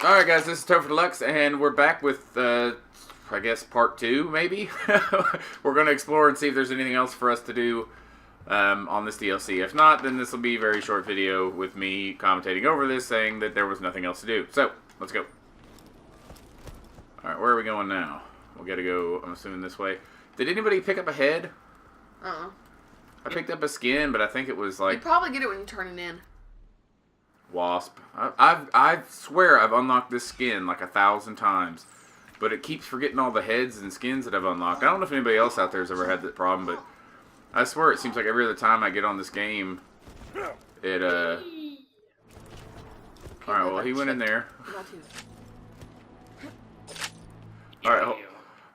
Alright guys, this is TopherDeluxe, and we're back with, I guess, part 2, maybe? We're going to explore and see if there's anything else for us to do on this DLC. If not, then this will be a very short video with me commentating over this, saying that there was nothing else to do. So, let's go. Alright, where are we going now? We'll gotta go, I'm assuming, this way. Did anybody pick up a head? Uh-uh. I picked up a skin, but I think it was like... You probably get it when you turn it in. Wasp. I swear I've unlocked this skin like 1,000 times, but it keeps forgetting all the heads and skins that I've unlocked. I don't know if anybody else out there has ever had that problem, but I swear it seems like every other time I get on this game, it Alright, well he went in there. Alright.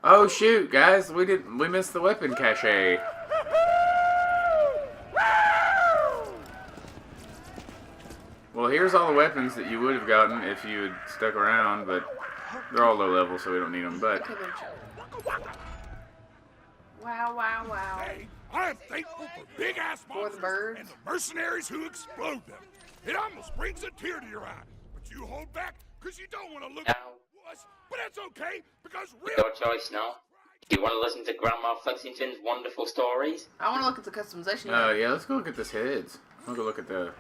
Oh shoot, guys, we missed the weapon cache. Well, here's all the weapons that you would have gotten if you had stuck around, but they're all low level, so we don't need them. But wow. Hey, I am thankful for big-ass monsters and the mercenaries who explode them. It almost brings a tear to your eye, but you hold back because you don't want to look at us. But that's okay, because real... Your choice now. Do you want to listen to Grandma Flexington's wonderful stories? I want to look at the customization. Yeah, let's go look at this heads. We'll go look at the...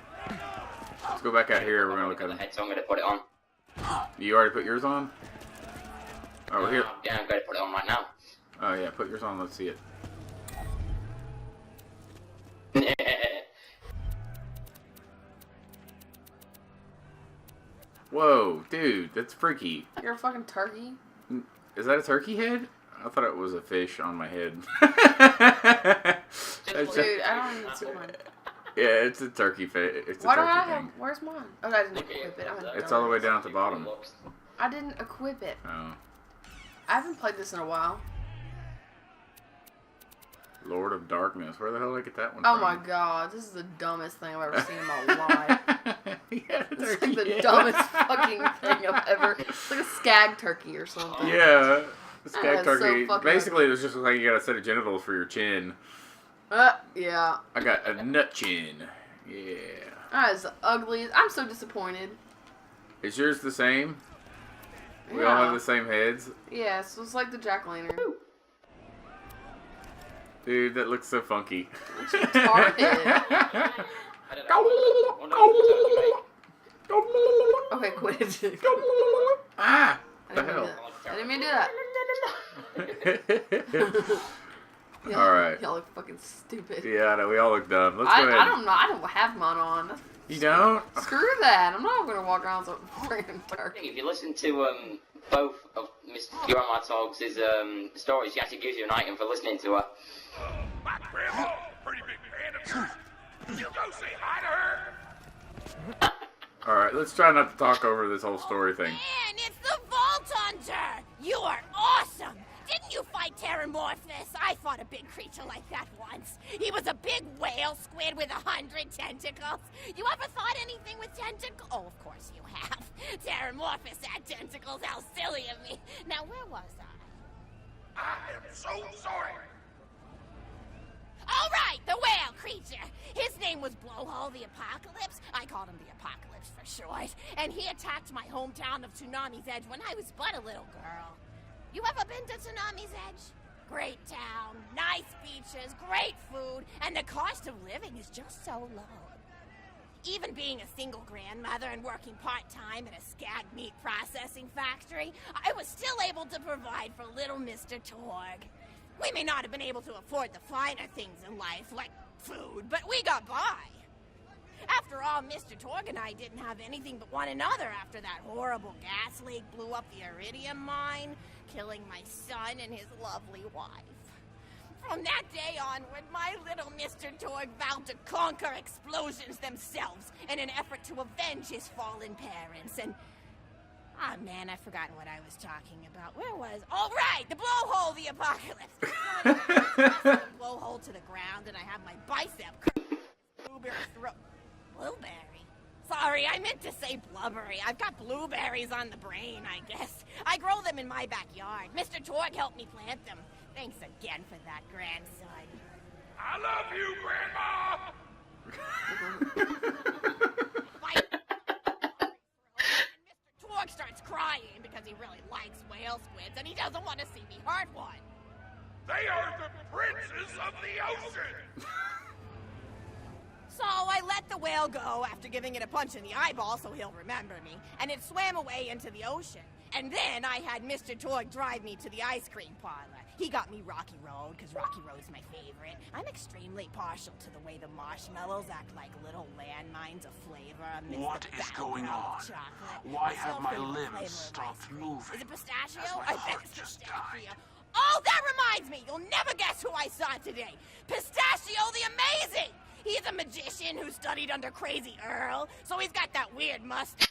Let's go back out here. We're gonna look at them. So I'm gonna put it on. You already put yours on? Oh, we're here. Yeah, I'm gonna put it on right now. Oh yeah, put yours on. Let's see it. Whoa, dude, that's freaky. You're a fucking turkey. Is that a turkey head? I thought it was a fish on my head. Dude, I don't even see mine. Yeah, it's a turkey face. It's a Why do turkey I thing. have? Where's mine? Oh, I didn't equip it. It's all the way down at the bottom. I didn't equip it. Oh. I haven't played this in a while. Lord of Darkness. Where the hell did I get that one Oh from? my god, this is the dumbest thing I've ever seen in my life. Yeah, It's like the dumbest fucking thing I've ever... It's like a skag turkey or something. Yeah. Skag turkey. So Basically, it was just like you got a set of genitals for your chin. Yeah. I got a nut chin. Yeah. That is ugly. I'm so disappointed. Is yours the same? We Yeah. all have the same heads? Yeah, so it's like the jack-o'-lantern. Dude, that looks so funky. It's retarded. Okay, quit it. Ah! I The didn't mean hell? to do that. I didn't mean to do that. Alright. Y'all look fucking stupid. Yeah, I know, we all look dumb. Let's go ahead. I don't know. I don't have mine on. You don't? Screw that. I'm not going to walk around so freaking dark. If you listen to both of Miss Grandma Togs' stories, she actually gives you an item for listening to her. My grandma, pretty big fan of yours. You go say hi to her. Alright, let's try not to talk over this whole story thing. Man, it's the Vault Hunter! You are awesome! Didn't you fight Terramorphous? I fought a big creature like that once. He was a big whale squid with 100 tentacles. You ever thought anything with tentacles? Oh, of course you have. Terramorphous had tentacles. How silly of me. Now, where was I? I am so sorry. All right, the whale creature. His name was Blowhole the Apocalypse. I called him the Apocalypse for short. And he attacked my hometown of Tsunami's Edge when I was but a little girl. You ever been to Tsunami's Edge? Great town, nice beaches, great food, and the cost of living is just so low. Even being a single grandmother and working part-time at a skag meat processing factory, I was still able to provide for little Mr. Torg. We may not have been able to afford the finer things in life, like food, but we got by. After all, Mr. Torg and I didn't have anything but one another after that horrible gas leak blew up the iridium mine, killing my son and his lovely wife. From that day onward, my little Mr. Torg vowed to conquer explosions themselves in an effort to avenge his fallen parents, and... Ah, man, I've forgotten what I was talking about. Where was... Oh, right! The Blowhole the Apocalypse! The blowhole to the ground, and I have my bicep... Blueberry throat... Blueberry? Sorry, I meant to say blubbery. I've got blueberries on the brain, I guess. I grow them in my backyard. Mr. Torg helped me plant them. Thanks again for that, grandson. I love you, Grandma. Mr. Torg started starts crying because he really likes whale squids and he doesn't want to see me hurt one. They are the princes of the ocean! So I let the whale go after giving it a punch in the eyeball so he'll remember me, and it swam away into the ocean. And then I had Mr. Torg drive me to the ice cream parlor. He got me Rocky Road, because Rocky Road's my favorite. I'm extremely partial to the way the marshmallows act like little landmines of flavor amidst What the is going background on? of chocolate. Why What's have your my favorite limbs flavor of stopped ice cream? moving? Is it pistachio? As my I bet heart it's just pistachio. died. Oh, that reminds me! You'll never guess who I saw today. Pistachio the Amazing! He's a magician who studied under Crazy Earl, so he's got that weird mustache,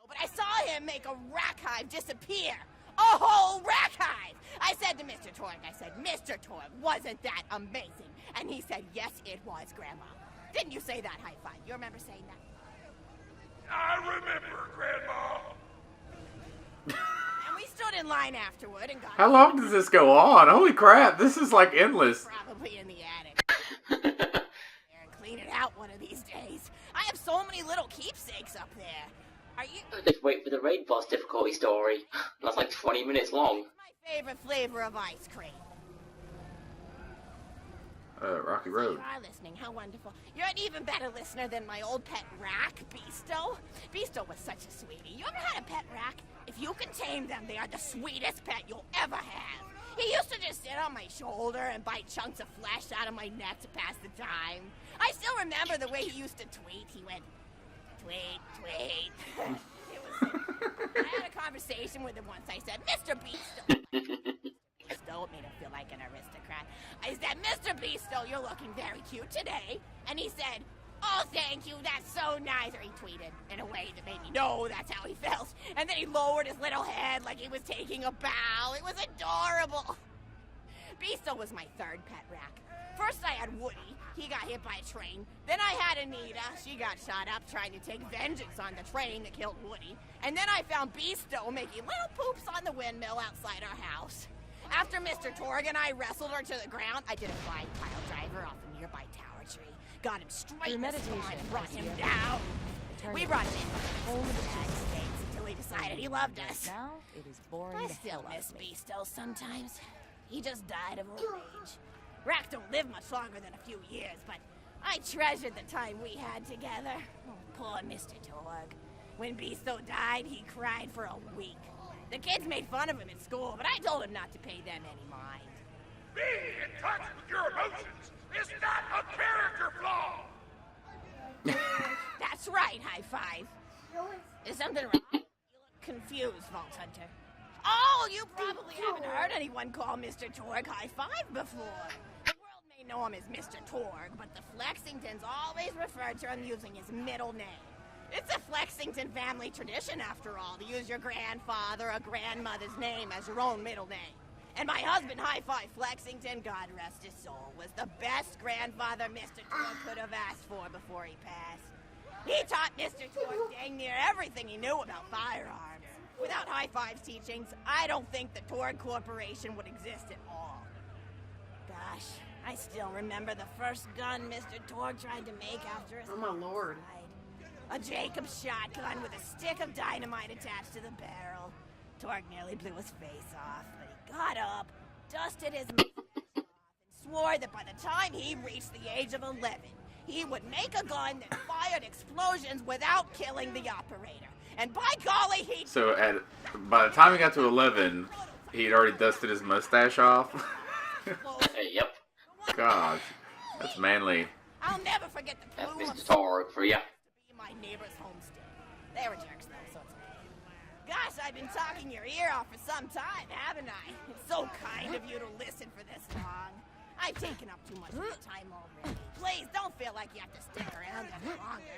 but I saw him make a rack hive disappear. A whole rack hive! I said to Mr. Torg, Mr. Torg, wasn't that amazing? And he said, yes, it was, Grandma. Didn't you say that, High Five? You remember saying that? I remember, Grandma. And we stood in line afterward and got... How long does this go on? Holy crap, this is like endless. Probably in the attic. And clean it out one of these days. I have so many little keepsakes up there. Are you... Let's wait for the raid boss difficulty story. That's like 20 minutes long. What's my favorite flavor of ice cream? Rocky Road. You are listening. How wonderful. You're an even better listener than my old pet rack, Beasto. Beasto was such a sweetie. You ever had a pet rack? If you can tame them, they are the sweetest pet you'll ever have. He used to just sit on my shoulder and bite chunks of flesh out of my neck to pass the time. I still remember the way he used to tweet. He went, tweet, tweet. It was I had a conversation with him once. I said, Mr. Beasto. Beasto made him feel like an aristocrat. I said, Mr. Beasto, you're looking very cute today. And he said, oh, thank you, that's so nice. Or he tweeted in a way that made me know that's how he felt. And then he lowered his little head like he was taking a bow. It was adorable. Beasto was my third pet rack. First I had Woody. He got hit by a train. Then I had Anita. She got shot up trying to take vengeance on the train that killed Woody. And then I found Beasto making little poops on the windmill outside our house. After Mr. Torg and I wrestled her to the ground, I did a flying pile driver off a nearby tower tree. Got him straight in the spine and brought him down. We brought him in from the United States until he decided he loved us. Now it is boring. I still miss Beasto sometimes. He just died of old age. Racks don't live much longer than a few years, but I treasured the time we had together. Oh, poor Mr. Torg. When Beasto died, he cried for a week. The kids made fun of him at school, but I told him not to pay them any mind. Being in touch with your emotions is not a character flaw! That's right, High Five. Is something wrong? You look confused, Vault Hunter. Oh, you probably haven't heard anyone call Mr. Torg High Five before. The world may know him as Mr. Torg, but the Flexingtons always refer to him using his middle name. It's a Flexington family tradition, after all, to use your grandfather or grandmother's name as your own middle name. And my husband, High Five Flexington, God rest his soul, was the best grandfather Mr. Torg could have asked for before he passed. He taught Mr. Torg dang near everything he knew about firearms. Without High Five's teachings, I don't think the Torg Corporation would exist at all. Gosh, I still remember the first gun Mr. Torg tried to make after his Oh my lord. died. A Jacobs shotgun with a stick of dynamite attached to the barrel. Torg nearly blew his face off, but he got up, dusted his mouth off, and swore that by the time he reached the age of 11, he would make a gun that fired explosions without killing the operator. And by golly, he... So by the time he got to 11, he'd already dusted his mustache off. Yep. God, that's manly. I'll never forget the That's plume of Mr. Torg for ya. to be my neighbor's homestead. They were jerks, though, so it's okay. Gosh, I've been talking your ear off for some time, haven't I? It's so kind of you to listen for this long. I've taken up too much of your time already. Please, don't feel like you have to stick around any longer.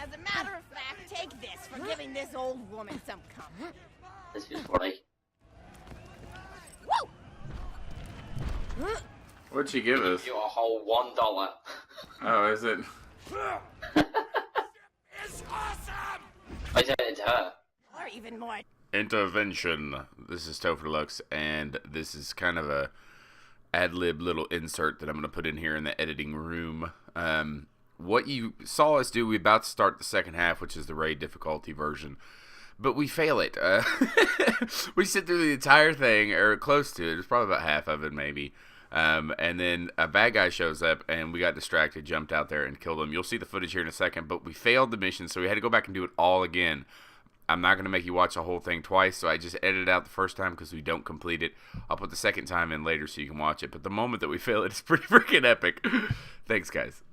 As a matter of fact, take this for giving this old woman some comfort. This is funny. Woo! What'd she give us? You a whole $1. Oh, is it? It's awesome! I sent it to her. Or even more. Intervention. This is TopherDeluxe, and this is kind of a ad-lib little insert that I'm going to put in here in the editing room. What you saw us do, we about to start the second half, which is the raid difficulty version. but we fail it. We sit through the entire thing, or close to it. It's probably about half of it, maybe. And then a bad guy shows up, and we got distracted, jumped out there, and killed him. You'll see the footage here in a second, but we failed the mission, so we had to go back and do it all again. I'm not going to make you watch the whole thing twice, so I just edited out the first time because we don't complete it. I'll put the second time in later so you can watch it, but the moment that we fail it is pretty freaking epic. Thanks, guys.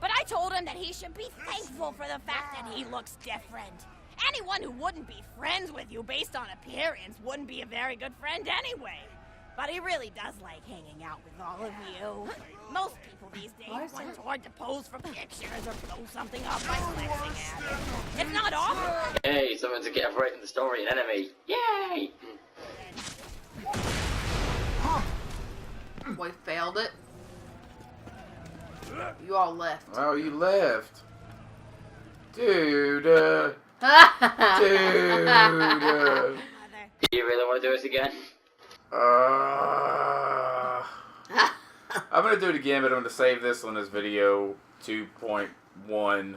But I told him that he should be thankful for the fact that he looks different. Anyone who wouldn't be friends with you based on appearance wouldn't be a very good friend anyway. But he really does like hanging out with all of you. Most people these days want Tord to pose for pictures or blow something up by flexing at it. It's not awkward. Hey, something to get away from the story and enemy. Yay! We failed it. You all left. Oh, you left. Dude. Dude. Mother. Do you really want to do this again? I'm gonna do it again, but I'm gonna save this one as video 2.1.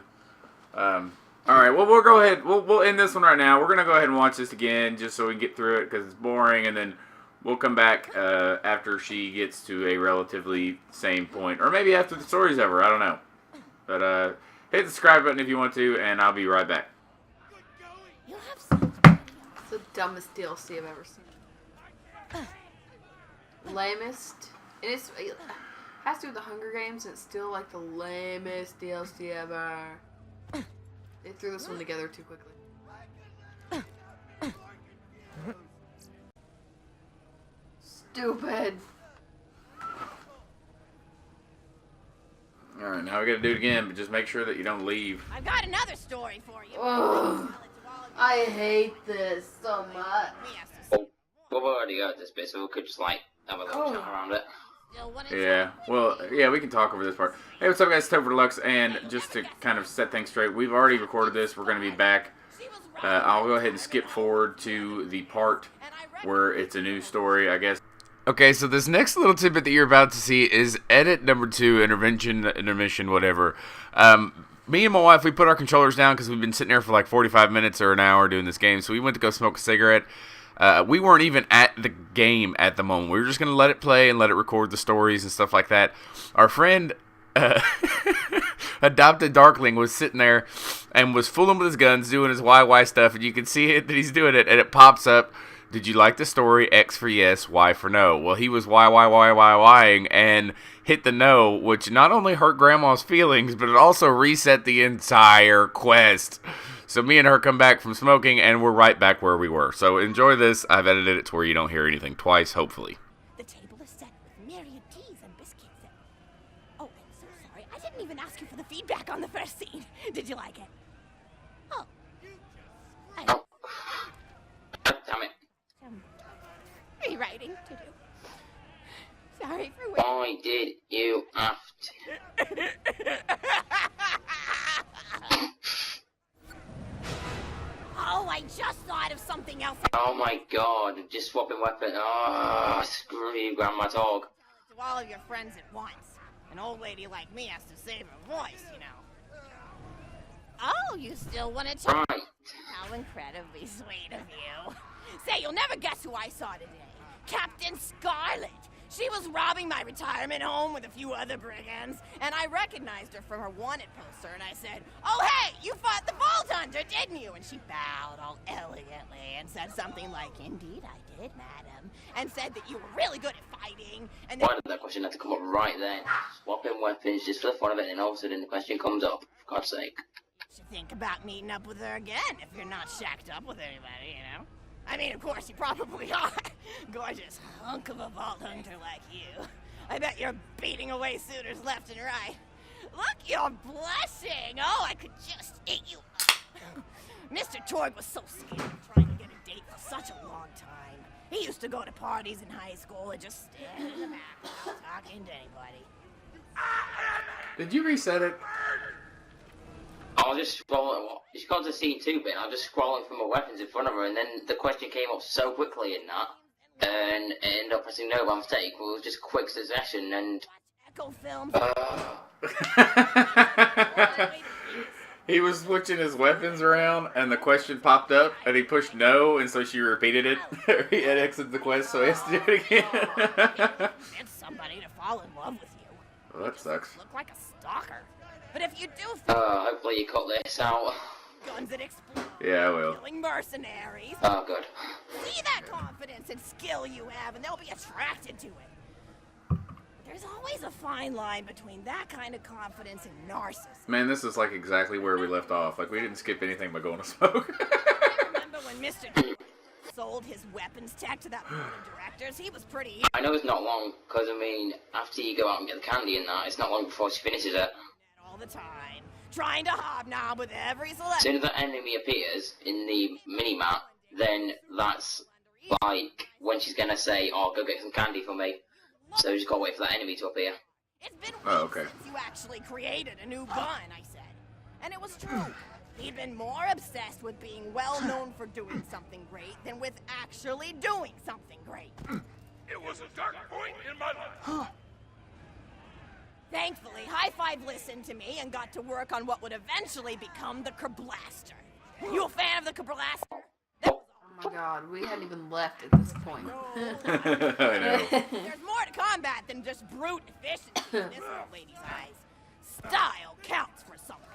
All right. Well, we'll go ahead. We'll end this one right now. We're gonna go ahead and watch this again, just so we can get through it, because it's boring, and then we'll come back after she gets to a relatively same point, or maybe after the story's over. I don't know. But hit the subscribe button if you want to, and I'll be right back. You have some. It's the dumbest DLC I've ever seen. Lamest. And it has to do with the Hunger Games, and it's still like the lamest DLC ever. They threw this one together too quickly. Stupid. All right, now we got to do it again, but just make sure that you don't leave. I've got another story for you. Oh, I hate this so much. Oh, we've already got this bit, so we could just, like, have a little chat around it. Yeah, well, yeah, we can talk over this part. Hey, what's up, guys? It's TopherDeluxe, and just to kind of set things straight, we've already recorded this. We're going to be back. I'll go ahead and skip forward to the part where it's a new story, I guess. Okay, so this next little tidbit that you're about to see is edit number 2, intermission, whatever. Me and my wife, we put our controllers down because we've been sitting there for like 45 minutes or an hour doing this game, so we went to go smoke a cigarette. We weren't even at the game at the moment. We were just going to let it play and let it record the stories and stuff like that. Our friend, Adopted Darkling, was sitting there and was fooling with his guns, doing his YY stuff, and you can see it that he's doing it, and it pops up. Did you like the story? X for yes, Y for no. Well, he was YYYYYing and hit the no, which not only hurt Grandma's feelings, but it also reset the entire quest. So me and her come back from smoking, and we're right back where we were. So enjoy this. I've edited it to where you don't hear anything twice, hopefully. The table is set with myriad teas and biscuits. Oh, I'm so sorry. I didn't even ask you for the feedback on the first scene. Did you like it? Oh. Oh. Damn it. Rewriting to do. Sorry for Why did you have to? Oh, I just thought of something else. Oh my god, just swapping weapon. Oh, screw you, Grandma Dog. To all of your friends at once. An old lady like me has to save her voice, you know. Oh, you still want to talk? Right. How incredibly sweet of you. Say, you'll never guess who I saw today. Captain Scarlet. She was robbing my retirement home with a few other brigands, and I recognized her from her wanted poster, and I said, "Oh, hey, you fought the Vault Hunter, didn't you?" And she bowed all elegantly and said something like, "Indeed I did, madam," and said that you were really good at fighting, and Why did that question have to come up right then? Swapping weapons just for the fun of it, and all of a sudden the question comes up. For God's sake. you should think about meeting up with her again if you're not shacked up with anybody, you know? I mean, of course, you probably are. Gorgeous hunk of a Vault Hunter like you. I bet you're beating away suitors left and right. Look, you're blushing. Oh, I could just eat you up. Mr. Tord was so scared of trying to get a date for such a long time. He used to go to parties in high school and just stand in the back without talking to anybody. Did you reset it? I was just scrolling. She got to scene 2 bit. I was just scrolling through my weapons in front of her, and then the question came up so quickly in that, and it ended up pressing no by mistake. Well, it was just quick succession, and Echo films. He was switching his weapons around, and the question popped up, and he pushed no, and so she repeated it. He had exited the quest, so he has to do it again. Get somebody to fall in love with you. Well, that sucks. Look like a stalker. But if you do Hopefully you cut this out. guns that explode, Yeah, I will. killing mercenaries, Oh, good. see that confidence and skill you have, and they'll be attracted to it. There's always a fine line between that kind of confidence and narcissism. Man, this is like exactly where we left off. Like, we didn't skip anything by going to smoke. Remember when Mr. sold his weapons tech to that board of directors? He was pretty I know it's not long, because, I mean, after you go out and get the candy and that, it's not long before she finishes it. all the time, trying to hobnob with every As celebrity. soon as that enemy appears in the mini-map, then that's, like, when she's gonna say, oh, go get some candy for me. So you just gotta wait for that enemy to appear. It's been weeks Oh, okay. since you actually created a new gun, I said. And it was true. He'd been more obsessed with being well known for doing something great than with actually doing something great. It was a dark point in my life. Thankfully, High Five listened to me and got to work on what would eventually become the Kerblaster. You a fan of the Kerblaster? Oh my god, we hadn't even left at this point. I know. There's more to combat than just brute efficiency in this old lady's eyes. Style counts for something.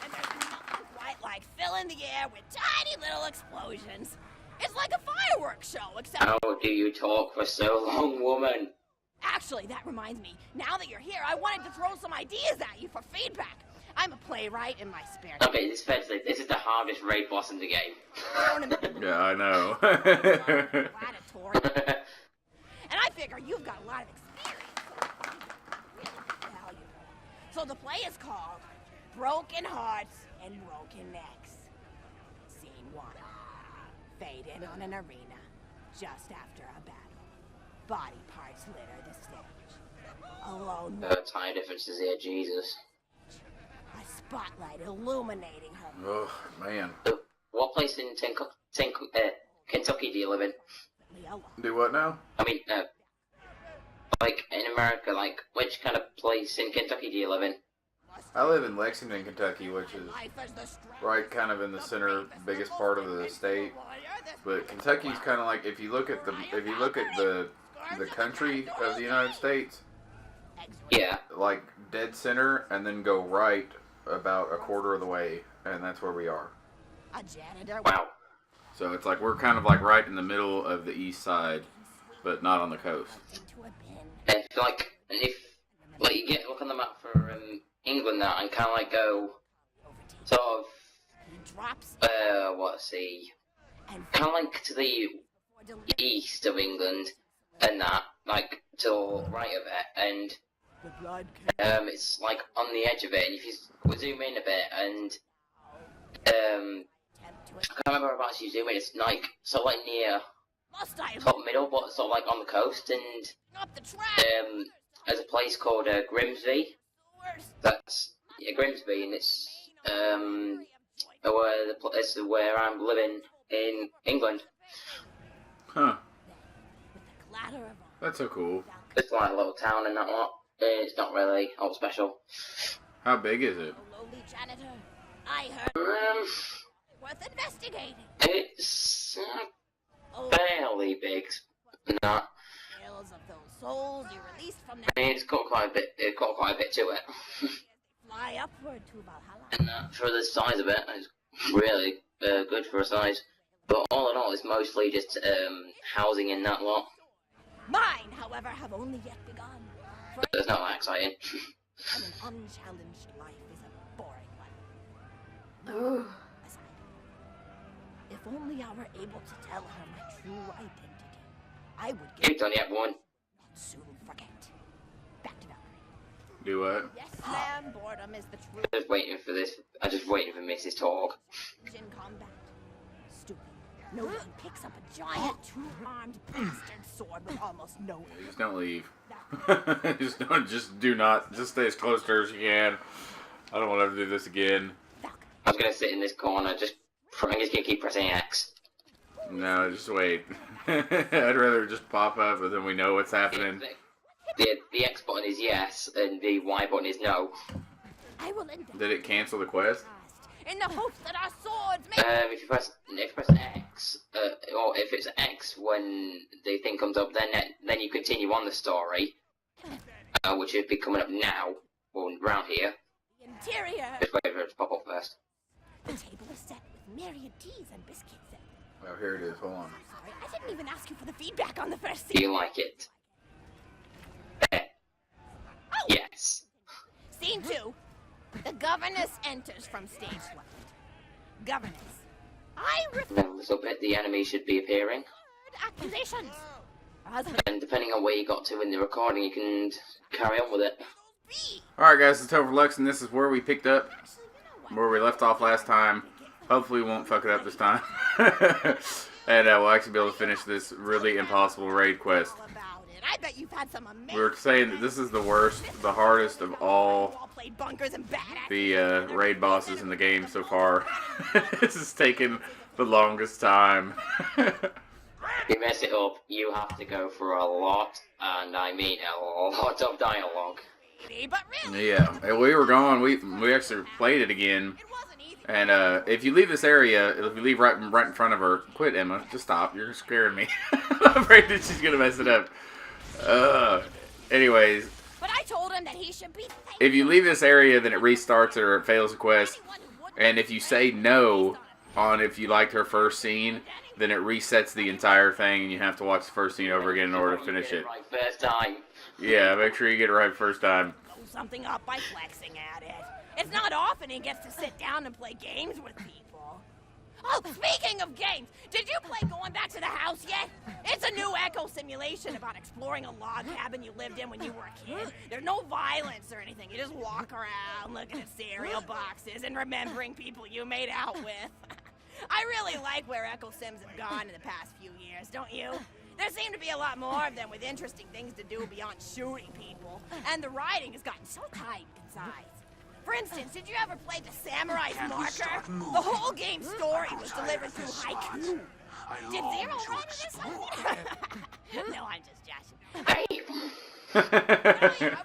And there's nothing quite like filling the air with tiny little explosions. It's like a fireworks show, except... How do you talk for so long, woman? Actually, that reminds me. Now that you're here, I wanted to throw some ideas at you for feedback. I'm a playwright in my spare time. Okay, this is the hardest raid boss in the game. Yeah, I know. Gladiatorial. And I figure you've got a lot of experience. Really valuable. So the play is called Broken Hearts and Broken Necks. Scene 1. Fade in on an arena just after a battle. Body parts litter the stage. Alone, Tiny differences here, Jesus. a spotlight illuminating her. Oh, man. What place in Kentucky do you live in? Alone. Do what now? I mean, like, in America, like, which kind of place in Kentucky do you live in? I live in Lexington, Kentucky, which is Life as the strength. right kind of in the center, biggest part of the state. But Kentucky's kind of like, if you look at the country of the United States, Yeah. like dead center, and then go right about a quarter of the way, and that's where we are. A janitor. Wow. So it's like we're kind of like right in the middle of the east side, but not on the coast. Into a bin. And if you look on the map for England now and kind of like go sort of He drops and kind of like to the east of England and that, like to the right of it, and the blood it's like on the edge of it, and if you zoom in a bit and I can't remember about you zoom in, it's like sort of like near must I top middle, but sort of like on the coast, and up the track? there's a place called Grimsby. That's Grimsby, and it's it's where I'm living in England. Huh. With the clatter of That's so cool. It's like a little town and that lot. It's not really all special. How big is it? a lowly janitor. I heard worth investigating. It's Oh, fairly big. Not. tales of those souls you released from I that mean, it's got quite a bit. It's got quite a bit to it. fly upward to Valhalla. And for the size of it, it's really good for a size. But all in all, it's mostly just housing in that lot. Mine, however, have only yet begun. For It's not that exciting. and an unchallenged life is a boring one. Ooh. Aside, if only I were able to tell her my true identity, I would get You've done yet one. and soon forget. Back to Valkyrie. Do what? Yes, ma'am, boredom is the truth I'm just waiting for this. I'm just waiting for Mrs. Talk. in combat. Stupid. No one picks up a giant two-armed bastard sword with almost no aim. Just don't leave. just do not. Just stay as close to her as you can. I don't want to have to do this again. Valkyrie. I was gonna sit in this corner. I'm just gonna keep pressing X. No, just wait. I'd rather just pop up, but then we know what's happening. The X button is yes, and the Y button is no. I will invest Did it cancel the quest? past in the hopes that our swords may... If you press X, or if it's X when the thing comes up, then you continue on the story, which should be coming up now, or around here. The interior... Just wait for it to pop up first. The table is set with myriad teas and biscuits. Oh, here it is. Hold on. Sorry, I didn't even ask you for the feedback on the first Do scene. you like it? Oh. Yes. Scene 2. The governess enters from stage left. Governess. I refer A little bit, the enemy should be appearing. accusations. Her husband And depending on where you got to in the recording, you can carry on with it. B. Alright guys, it's TopherDeluxe, and this is where we picked up, where we left off last time. Hopefully we won't fuck it up this time. And we'll actually be able to finish this really impossible raid quest. All about it. I bet you've had some amazing... We were saying that this is the worst, the hardest of all played bunkers and badass. the raid bosses in the game so far. This has taken the longest time. If you mess it up, you have to go for a lot, and I mean a lot of dialogue. But really, Yeah, and we were gone. We actually played it again. it wasn't easy. And if you leave this area, if you leave right in front of her, quit, Emma. Just stop. You're scaring me. I'm afraid that she's gonna mess it up. Anyways, But I told him that he should be thankful. if you leave this area, then it restarts or it fails a quest. And if you say no on if you liked her first scene, then it resets the entire thing, and you have to watch the first scene over again in order to finish it. Right, first time. Yeah, make sure you get it right first time. Blow something up by flexing at it. It's not often he gets to sit down and play games with people. Oh, speaking of games, did you play Going Back to the House yet? It's a new echo simulation about exploring a log cabin you lived in when you were a kid. There's no violence or anything. You just walk around looking at cereal boxes and remembering people you made out with. I really like where Echo Sims have gone in the past few years, don't you? There seem to be a lot more of them with interesting things to do beyond shooting people. And the writing has gotten so tight and concise. For instance, did you ever play The Samurai's Marker? The whole game's story was delivered through haiku. Did Zero write this one? No, I'm just joshing. I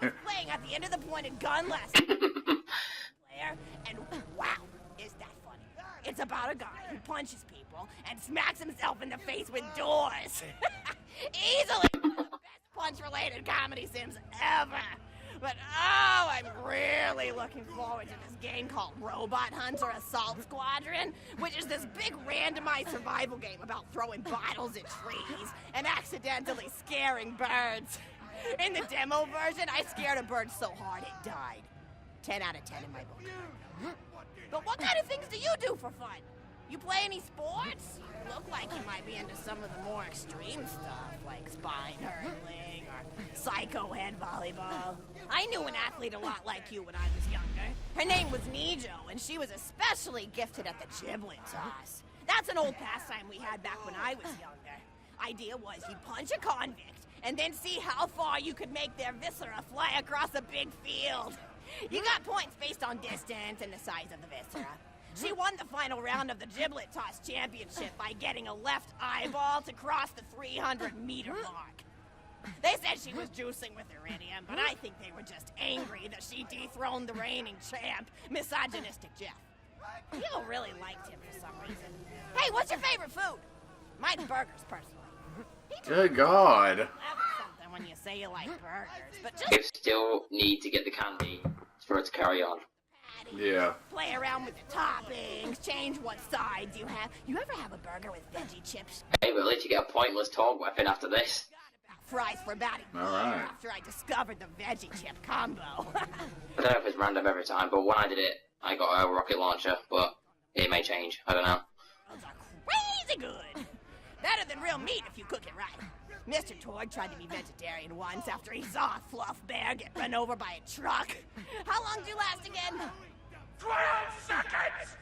was playing at the end of the pointed gun lesson. Player, and wow, is that funny. It's about a guy who punches people and smacks himself in the face with doors. Easily one of the best punch-related comedy sims ever. But oh, I'm really looking forward to this game called Robot Hunter Assault Squadron, which is this big randomized survival game about throwing bottles at trees and accidentally scaring birds. In the demo version, I scared a bird so hard it died. 10 out of 10 in my book. But what kind of things do you do for fun? You play any sports? You look like you might be into some of the more extreme stuff, like spine hurling or psycho head volleyball. I knew an athlete a lot like you when I was younger. Her name was Nijo, and she was especially gifted at the giblet toss. That's an old pastime we had back when I was younger. Idea was you'd punch a convict, and then see how far you could make their viscera fly across a big field. You got points based on distance and the size of the viscera. She won the final round of the giblet toss championship by getting a left eyeball to cross the 300-meter mark. They said she was juicing with iridium, but I think they were just angry that she dethroned the reigning champ, misogynistic Jeff. People really liked him for some reason. Hey, what's your favorite food? Mine's burgers, personally. Good God. That's something when you say you like burgers, but just You still need to get the candy for it to carry on. Yeah. play around with the toppings, change what sides you have. You ever have a burger with veggie chips? Hey, but at least you get a pointless talk weapon after this. Fries for about a year Alright. after I discovered the veggie chip combo. I don't know if it's random every time, but when I did it, I got a rocket launcher, but it may change. I don't know. Those are crazy good. Better than real meat if you cook it right. Mr. Toad tried to be vegetarian once after he saw a fluff bear get run over by a truck. How long do you last again? 12 seconds!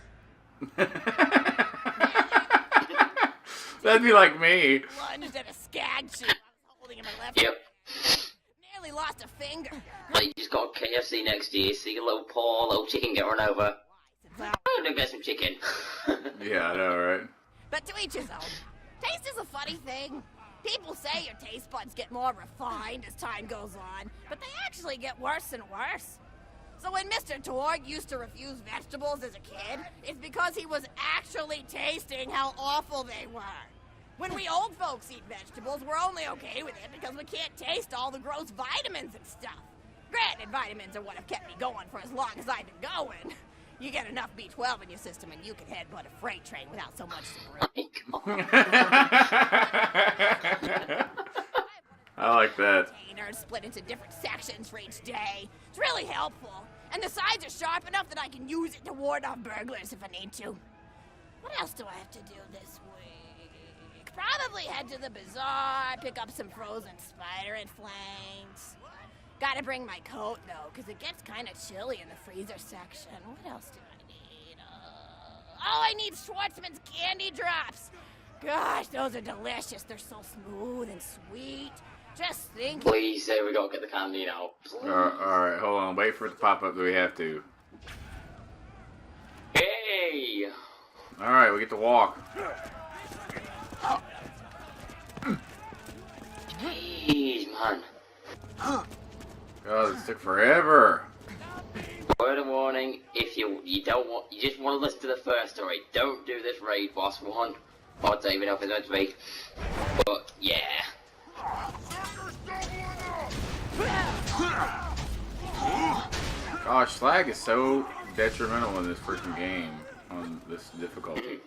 That'd be like me. Lunged at a skag shoot I was holding in my left Yep. Nearly lost a finger. Like, you just got KFC next to you, see a little poor little chicken get run over. I'm gonna get some chicken. Yeah, I know, right? But to each his own. Taste is a funny thing. People say your taste buds get more refined as time goes on, but they actually get worse and worse. So when Mr. Torg used to refuse vegetables as a kid, it's because he was actually tasting how awful they were. When we old folks eat vegetables, we're only okay with it because we can't taste all the gross vitamins and stuff. Granted, vitamins are what have kept me going for as long as I've been going. You get enough B12 in your system and you can headbutt a freight train without so much sobriety. I like that. Containers split into different sections for each day. It's really helpful. And the sides are sharp enough that I can use it to ward off burglars if I need to. What else do I have to do this week? Probably head to the bazaar, pick up some frozen spider and flanks. Gotta bring my coat, though, because it gets kind of chilly in the freezer section. What else do I need? Oh, I need Schwartzman's candy drops. Gosh, those are delicious. They're so smooth and sweet. Just think. Please say we don't get the candy now. Alright, hold on. Wait for it to pop up. Do we have to? Hey! Alright, we get to walk. Jeez, man. God, this took forever. Word of warning, if you just want to listen to the first story, don't do this raid boss one. I don't even know if it's meant to be. But, yeah. Gosh, slag is so detrimental in this freaking game on this difficulty.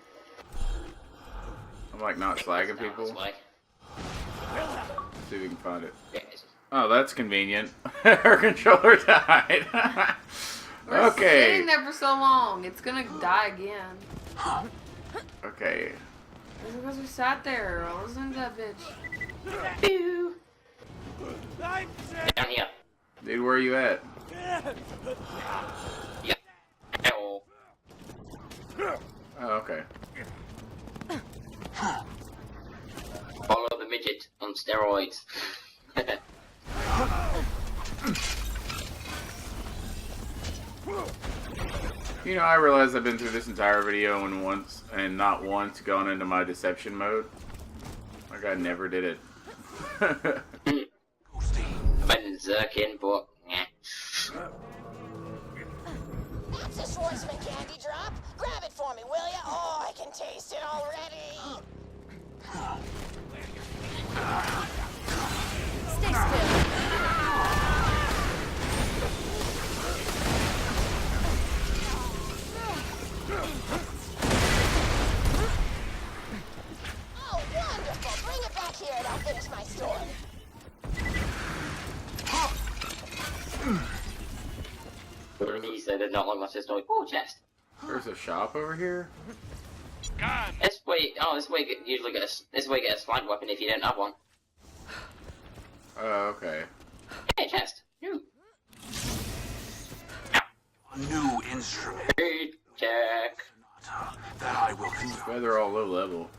I'm like not slagging people. Slag. See if we can find it. Yes. Oh, that's convenient. Her controller died. We're Okay. sitting there for so long. It's gonna die again. Okay. It's because we sat there. Listen to that bitch. Pew. Down here. Dude, where are you at? Yeah. Ow. Oh, okay. Follow the midget on steroids. You know, I realize I've been through this entire video and not once gone into my deception mode. Like I never did it. I've been Zerkin, but That's a Schwartzman candy drop. Grab it for me, will ya? Oh, I can taste it already. Stay still. Oh, wonderful. Bring it back here and I'll finish my story. he said it's not like my sister. Oh, chest. There's a shop over here? This way usually get a slide weapon if you don't have one. Oh, okay. Hey, chest. New. New instrument Hey, check. that I will conduct. Why they're all low level?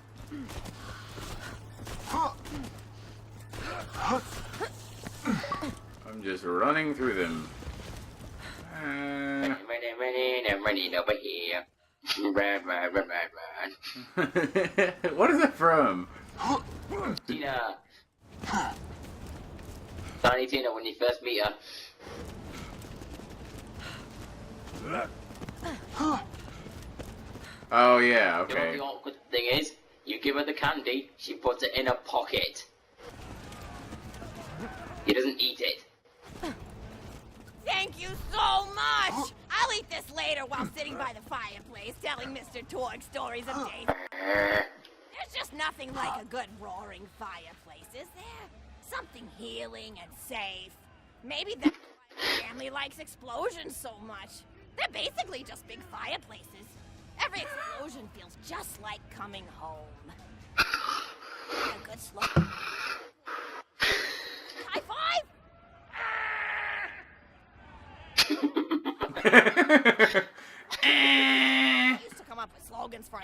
I'm just running through them. Running over here. Run. What is that from? Tina. Tiny Tina when you first meet her. Oh yeah, You know what okay. the awkward thing is? You give her the candy, she puts it in her pocket. He doesn't eat it. Thank you so much! I'll eat this later while sitting by the fireplace telling Mr. Torg stories of days. There's just nothing like a good roaring fireplace, is there? Something healing and safe. Maybe that's why my family likes explosions so much. They're basically just big fireplaces. Every explosion feels just like coming home. A good slow. High five! I used to come up with slogans for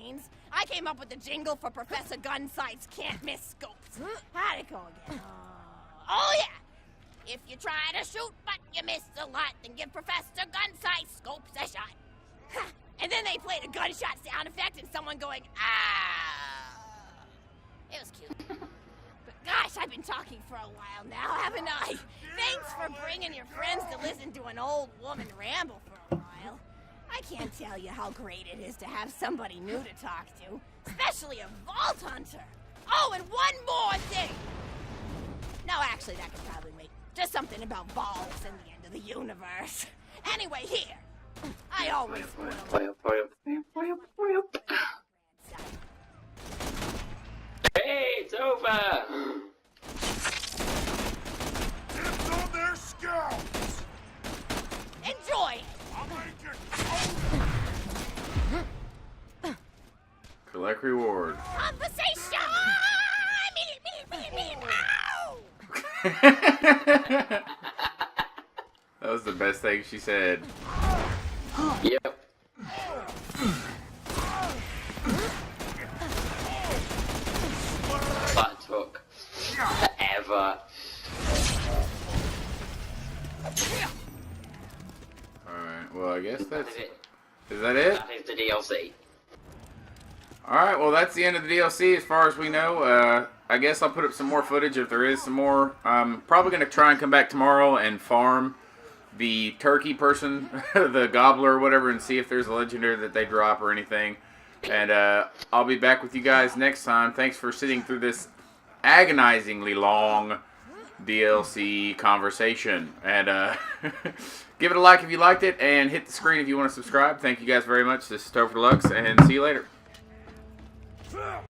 means. I came up with the jingle for Professor Gunsight's Can't Miss Scopes. How'd it go again? Oh yeah! If you try to shoot but you miss a lot, then give Professor Gunsight Scopes a shot. And then they played a gunshot sound effect and someone going, ah. It was cute. But gosh, I've been been talking for a while now, haven't I? Thanks for bringing your friends to listen to an old woman ramble for a while. I can't tell you how great it is to have somebody new to talk to, especially a vault hunter. Oh, and one more thing. No, actually, that could probably wait. Just something about vaults and the end of the universe. Anyway, here. I always Hey, it's over! It's on their scouts! enjoy it. I'll make it. Collect reward. Conversation! Ow! That was the best thing she said. Yep. That took forever. Alright, well, I guess that's... That is it. Is that it? That is the DLC. Alright, well, that's the end of the DLC as far as we know. I guess I'll put up some more footage if there is some more. I'm probably going to try and come back tomorrow and farm the turkey person, the gobbler or whatever, and see if there's a legendary that they drop or anything. And I'll be back with you guys next time. Thanks for sitting through this agonizingly long DLC conversation. And give it a like if you liked it, and hit the screen if you want to subscribe. Thank you guys very much. This is TopherDeluxe, and see you later.